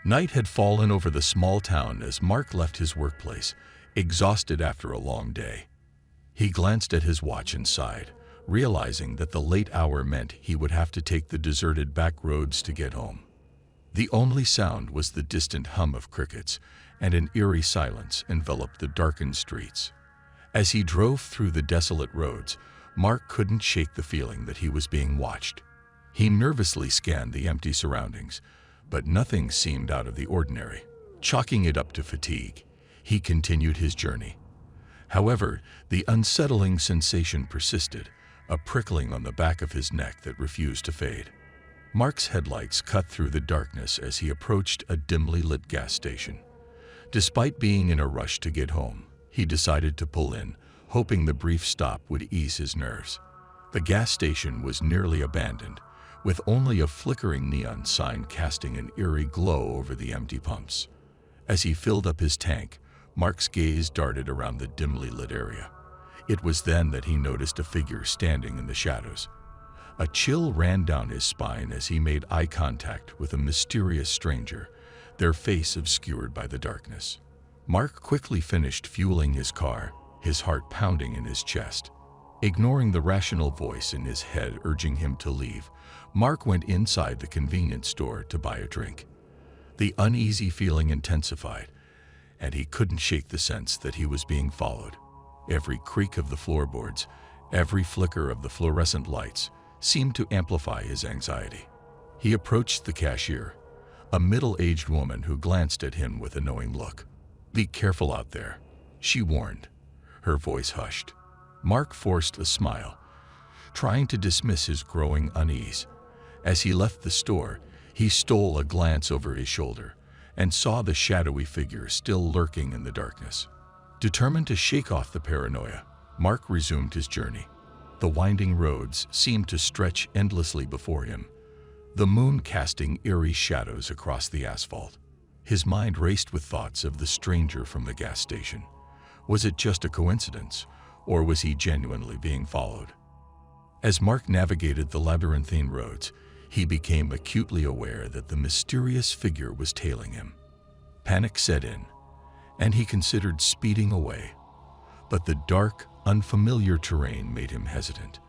Night had fallen over the small town as Mark left his workplace, exhausted after a long day. He glanced at his watch and sighed, realizing that the late hour meant he would have to take the deserted back roads to get home. The only sound was the distant hum of crickets, and an eerie silence enveloped the darkened streets. As he drove through the desolate roads, Mark couldn't shake the feeling that he was being watched. He nervously scanned the empty surroundings, but nothing seemed out of the ordinary. Chalking it up to fatigue, he continued his journey. However, the unsettling sensation persisted, a prickling on the back of his neck that refused to fade. Mark's headlights cut through the darkness as he approached a dimly lit gas station. Despite being in a rush to get home, he decided to pull in, hoping the brief stop would ease his nerves. The gas station was nearly abandoned, with only a flickering neon sign casting an eerie glow over the empty pumps. As he filled up his tank, Mark's gaze darted around the dimly lit area. It was then that he noticed a figure standing in the shadows. A chill ran down his spine as he made eye contact with a mysterious stranger, their face obscured by the darkness. Mark quickly finished fueling his car, his heart pounding in his chest. Ignoring the rational voice in his head urging him to leave, Mark went inside the convenience store to buy a drink. The uneasy feeling intensified, and he couldn't shake the sense that he was being followed. Every creak of the floorboards, every flicker of the fluorescent lights, seemed to amplify his anxiety. He approached the cashier, a middle-aged woman who glanced at him with a knowing look. "Be careful out there," she warned, her voice hushed. Mark forced a smile, trying to dismiss his growing unease. As he left the store, he stole a glance over his shoulder and saw the shadowy figure still lurking in the darkness. Determined to shake off the paranoia, Mark resumed his journey. The winding roads seemed to stretch endlessly before him, the moon casting eerie shadows across the asphalt. His mind raced with thoughts of the stranger from the gas station. Was it just a coincidence, or was he genuinely being followed? As Mark navigated the labyrinthine roads, he became acutely aware that the mysterious figure was tailing him. Panic set in, and he considered speeding away. But the dark, unfamiliar terrain made him hesitant.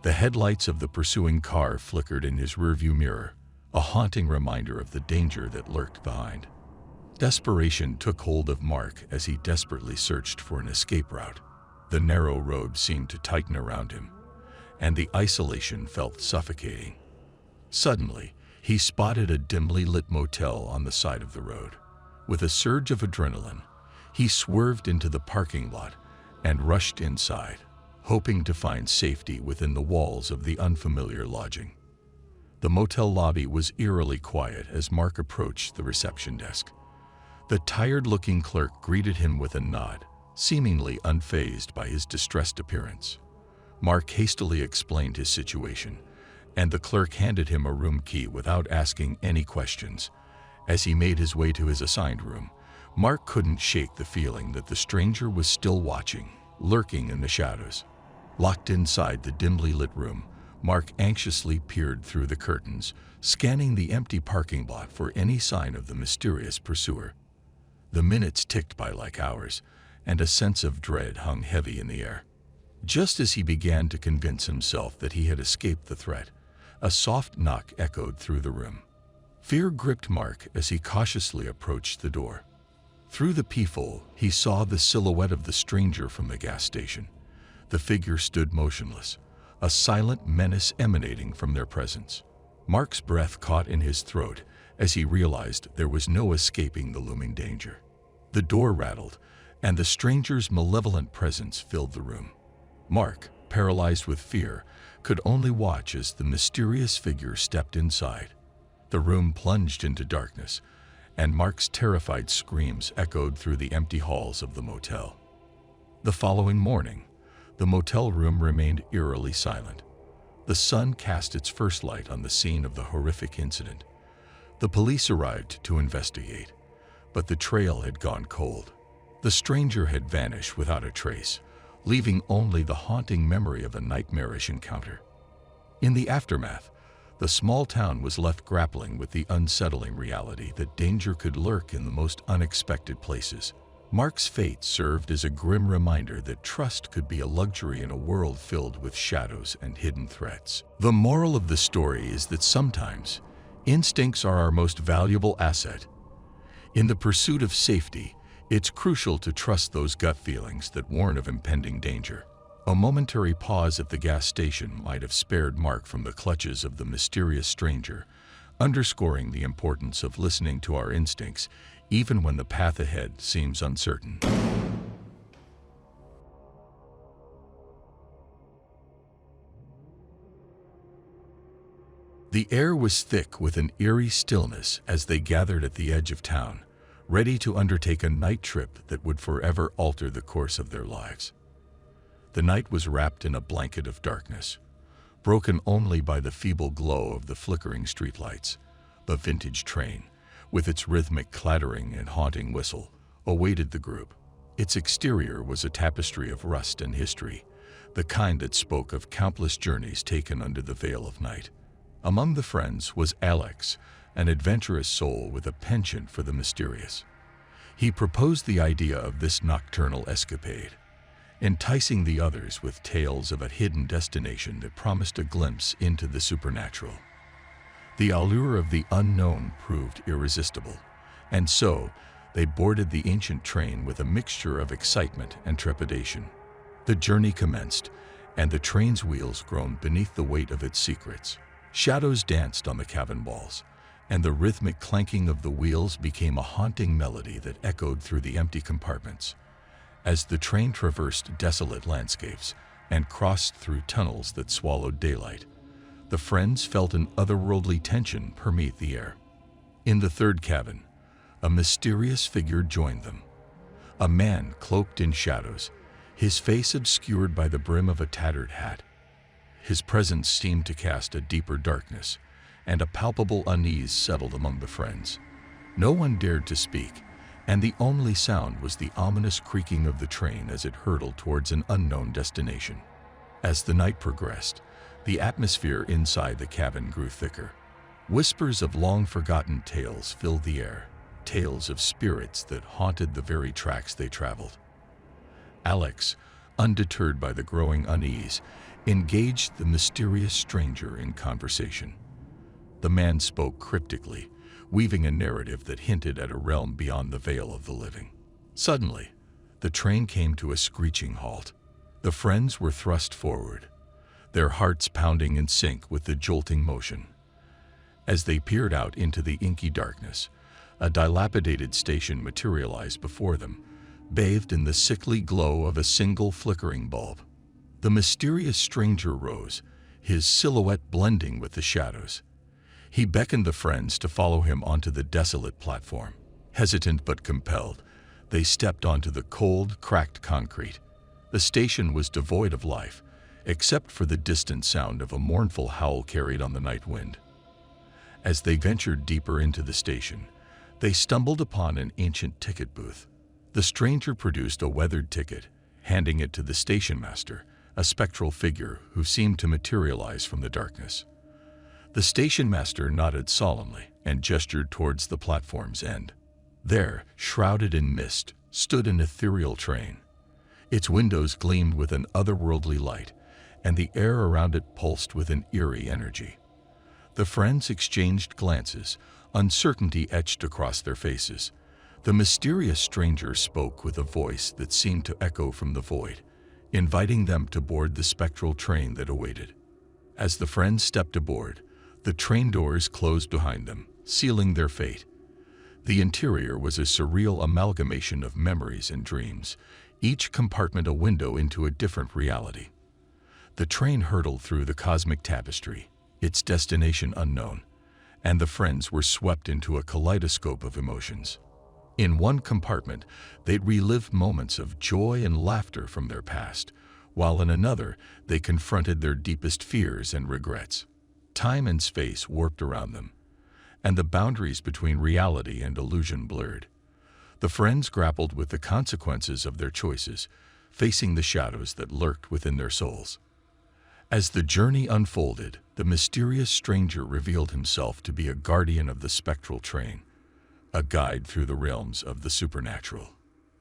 The headlights of the pursuing car flickered in his rearview mirror, a haunting reminder of the danger that lurked behind. Desperation took hold of Mark as he desperately searched for an escape route. The narrow road seemed to tighten around him, and the isolation felt suffocating. Suddenly, he spotted a dimly lit motel on the side of the road. With a surge of adrenaline, he swerved into the parking lot and rushed inside, hoping to find safety within the walls of the unfamiliar lodging. The motel lobby was eerily quiet as Mark approached the reception desk. The tired-looking clerk greeted him with a nod, seemingly unfazed by his distressed appearance. Mark hastily explained his situation, and the clerk handed him a room key without asking any questions. As he made his way to his assigned room, Mark couldn't shake the feeling that the stranger was still watching, lurking in the shadows. Locked inside the dimly lit room, Mark anxiously peered through the curtains, scanning the empty parking lot for any sign of the mysterious pursuer. The minutes ticked by like hours, and a sense of dread hung heavy in the air. Just as he began to convince himself that he had escaped the threat, a soft knock echoed through the room. Fear gripped Mark as he cautiously approached the door. Through the peephole, he saw the silhouette of the stranger from the gas station. The figure stood motionless, a silent menace emanating from their presence. Mark's breath caught in his throat as he realized there was no escaping the looming danger. The door rattled, and the stranger's malevolent presence filled the room. Mark, paralyzed with fear, could only watch as the mysterious figure stepped inside. The room plunged into darkness, and Mark's terrified screams echoed through the empty halls of the motel. The following morning, the motel room remained eerily silent. The sun cast its first light on the scene of the horrific incident. The police arrived to investigate, but the trail had gone cold. The stranger had vanished without a trace, leaving only the haunting memory of a nightmarish encounter. In the aftermath, The small town was left grappling with the unsettling reality that danger could lurk in the most unexpected places. Mark's fate served as a grim reminder that trust could be a luxury in a world filled with shadows and hidden threats. The moral of the story is that sometimes instincts are our most valuable asset. In the pursuit of safety, it's crucial to trust those gut feelings that warn of impending danger. A momentary pause at the gas station might have spared Mark from the clutches of the mysterious stranger, underscoring the importance of listening to our instincts even when the path ahead seems uncertain. The air was thick with an eerie stillness as they gathered at the edge of town, ready to undertake a night trip that would forever alter the course of their lives. The night was wrapped in a blanket of darkness, broken only by the feeble glow of the flickering streetlights. The vintage train, with its rhythmic clattering and haunting whistle, awaited the group. Its exterior was a tapestry of rust and history, the kind that spoke of countless journeys taken under the veil of night. Among the friends was Alex, an adventurous soul with a penchant for the mysterious. He proposed the idea of this nocturnal escapade, enticing the others with tales of a hidden destination that promised a glimpse into the supernatural. The allure of the unknown proved irresistible, and so they boarded the ancient train with a mixture of excitement and trepidation. The journey commenced, and the train's wheels groaned beneath the weight of its secrets. Shadows danced on the cabin walls, and the rhythmic clanking of the wheels became a haunting melody that echoed through the empty compartments. As the train traversed desolate landscapes and crossed through tunnels that swallowed daylight, the friends felt an otherworldly tension permeate the air. In the third cabin, a mysterious figure joined them. A man cloaked in shadows, his face obscured by the brim of a tattered hat. His presence seemed to cast a deeper darkness, and a palpable unease settled among the friends. No one dared to speak, and the only sound was the ominous creaking of the train as it hurtled towards an unknown destination. As the night progressed, the atmosphere inside the cabin grew thicker. Whispers of long-forgotten tales filled the air, tales of spirits that haunted the very tracks they traveled. Alex, undeterred by the growing unease, engaged the mysterious stranger in conversation. The man spoke cryptically, weaving a narrative that hinted at a realm beyond the veil of the living. Suddenly, the train came to a screeching halt. The friends were thrust forward, their hearts pounding in sync with the jolting motion. As they peered out into the inky darkness, a dilapidated station materialized before them, bathed in the sickly glow of a single flickering bulb. The mysterious stranger rose, his silhouette blending with the shadows. He beckoned the friends to follow him onto the desolate platform. Hesitant but compelled, they stepped onto the cold, cracked concrete. The station was devoid of life, except for the distant sound of a mournful howl carried on the night wind. As they ventured deeper into the station, they stumbled upon an ancient ticket booth. The stranger produced a weathered ticket, handing it to the station master, a spectral figure who seemed to materialize from the darkness. The station master nodded solemnly and gestured towards the platform's end. There, shrouded in mist, stood an ethereal train. Its windows gleamed with an otherworldly light, and the air around it pulsed with an eerie energy. The friends exchanged glances, uncertainty etched across their faces. The mysterious stranger spoke with a voice that seemed to echo from the void, inviting them to board the spectral train that awaited. As the friends stepped aboard, the train doors closed behind them, sealing their fate. The interior was a surreal amalgamation of memories and dreams, each compartment a window into a different reality. The train hurtled through the cosmic tapestry, its destination unknown, and the friends were swept into a kaleidoscope of emotions. In one compartment, they'd relived moments of joy and laughter from their past, while in another, they confronted their deepest fears and regrets. Time and space warped around them, and the boundaries between reality and illusion blurred. The friends grappled with the consequences of their choices, facing the shadows that lurked within their souls. As the journey unfolded, the mysterious stranger revealed himself to be a guardian of the spectral train, a guide through the realms of the supernatural.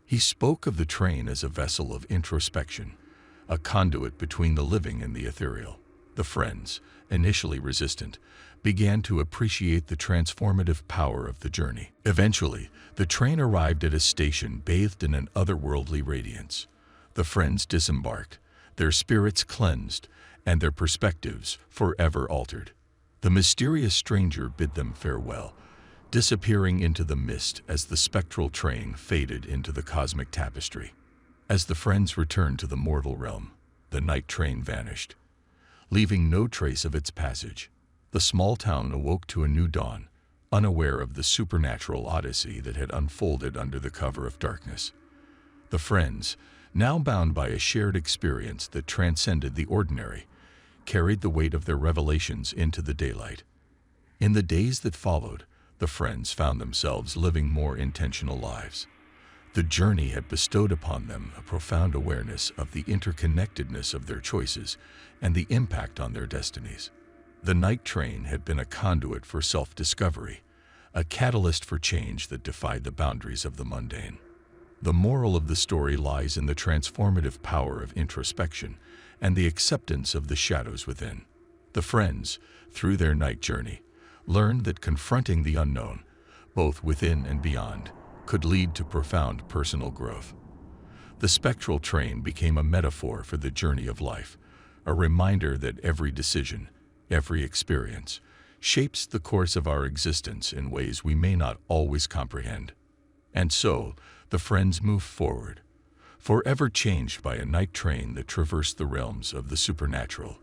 He spoke of the train as a vessel of introspection, a conduit between the living and the ethereal. The friends, initially resistant, began to appreciate the transformative power of the journey. Eventually, the train arrived at a station bathed in an otherworldly radiance. The friends disembarked, their spirits cleansed, and their perspectives forever altered. The mysterious stranger bid them farewell, disappearing into the mist as the spectral train faded into the cosmic tapestry. As the friends returned to the mortal realm, the night train vanished, leaving no trace of its passage. The small town awoke to a new dawn, unaware of the supernatural odyssey that had unfolded under the cover of darkness. The friends, now bound by a shared experience that transcended the ordinary, carried the weight of their revelations into the daylight. In the days that followed, the friends found themselves living more intentional lives. The journey had bestowed upon them a profound awareness of the interconnectedness of their choices and the impact on their destinies. The night train had been a conduit for self-discovery, a catalyst for change that defied the boundaries of the mundane. The moral of the story lies in the transformative power of introspection and the acceptance of the shadows within. The friends, through their night journey, learned that confronting the unknown, both within and beyond, could lead to profound personal growth. The spectral train became a metaphor for the journey of life, a reminder that every decision, every experience, shapes the course of our existence in ways we may not always comprehend. And so, the friends moved forward, forever changed by a night train that traversed the realms of the supernatural,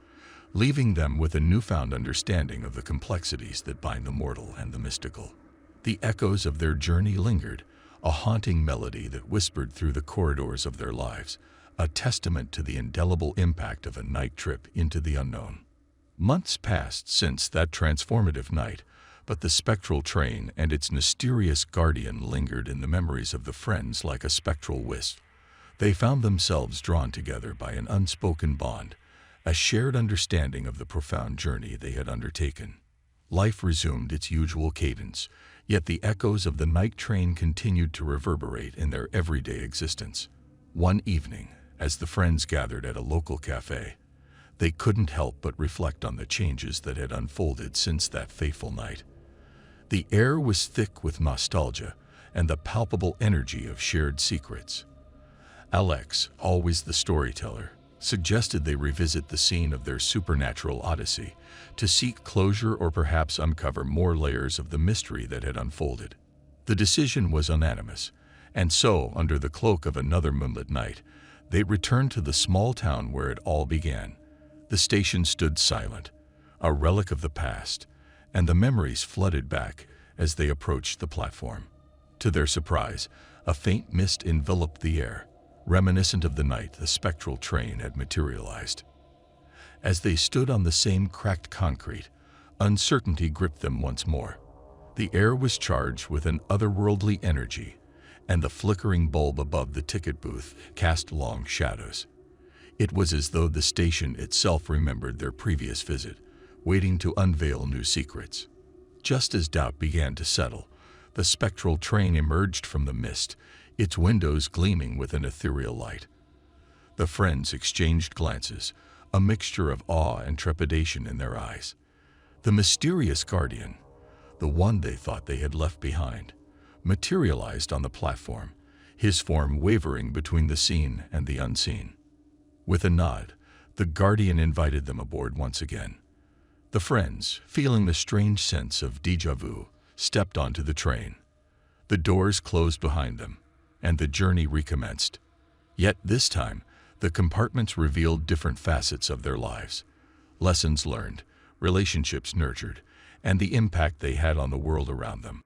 leaving them with a newfound understanding of the complexities that bind the mortal and the mystical. The echoes of their journey lingered, a haunting melody that whispered through the corridors of their lives, a testament to the indelible impact of a night trip into the unknown. Months passed since that transformative night, but the spectral train and its mysterious guardian lingered in the memories of the friends like a spectral wisp. They found themselves drawn together by an unspoken bond, a shared understanding of the profound journey they had undertaken. Life resumed its usual cadence, yet the echoes of the night train continued to reverberate in their everyday existence. One evening, as the friends gathered at a local cafe, they couldn't help but reflect on the changes that had unfolded since that fateful night. The air was thick with nostalgia and the palpable energy of shared secrets. Alex, always the storyteller, suggested they revisit the scene of their supernatural odyssey to seek closure or perhaps uncover more layers of the mystery that had unfolded. The decision was unanimous, and so, under the cloak of another moonlit night, they returned to the small town where it all began. The station stood silent, a relic of the past, and the memories flooded back as they approached the platform. To their surprise, a faint mist enveloped the air, reminiscent of the night the spectral train had materialized. As they stood on the same cracked concrete, uncertainty gripped them once more. The air was charged with an otherworldly energy, and the flickering bulb above the ticket booth cast long shadows. It was as though the station itself remembered their previous visit, waiting to unveil new secrets. Just as doubt began to settle, the spectral train emerged from the mist, its windows gleaming with an ethereal light. The friends exchanged glances, a mixture of awe and trepidation in their eyes. The mysterious guardian, the one they thought they had left behind, materialized on the platform, his form wavering between the seen and the unseen. With a nod, the guardian invited them aboard once again. The friends, feeling the strange sense of déjà vu, stepped onto the train. The doors closed behind them, and the journey recommenced. Yet this time, the compartments revealed different facets of their lives. Lessons learned, relationships nurtured, and the impact they had on the world around them.